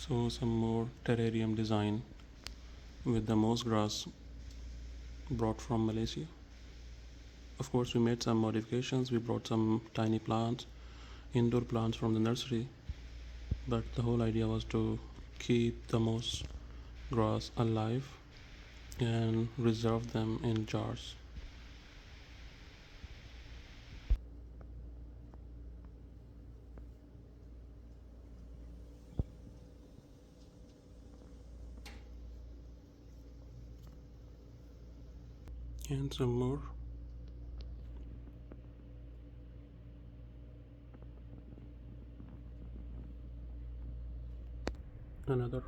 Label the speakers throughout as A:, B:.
A: So some more terrarium design with the moss grass brought from Malaysia. Of course, we made some modifications. We brought some tiny plants, indoor plants from the nursery, but the whole idea was to keep the moss grass alive and reserve them in jars. And some more. Another.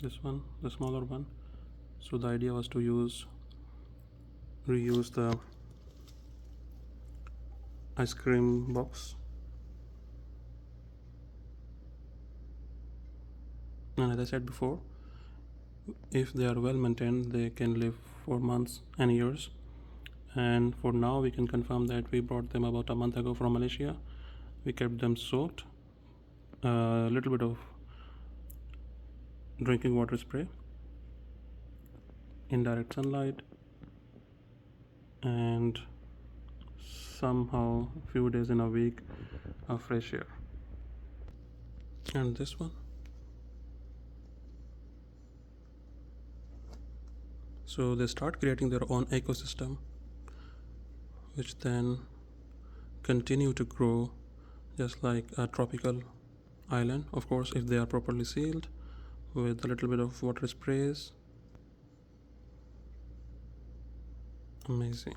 A: This one, the smaller one. So the idea was to reuse the ice cream box, and as I said before, if they are well maintained they can live for months and years. And for now we can confirm that we brought them about a month ago from Malaysia. We kept them soaked, a little bit of drinking water spray, indirect sunlight, and somehow few days in a week of fresh air. And this one, so they start creating their own ecosystem which then continue to grow just like a tropical island, of course if they are properly sealed with a little bit of water sprays. Amazing.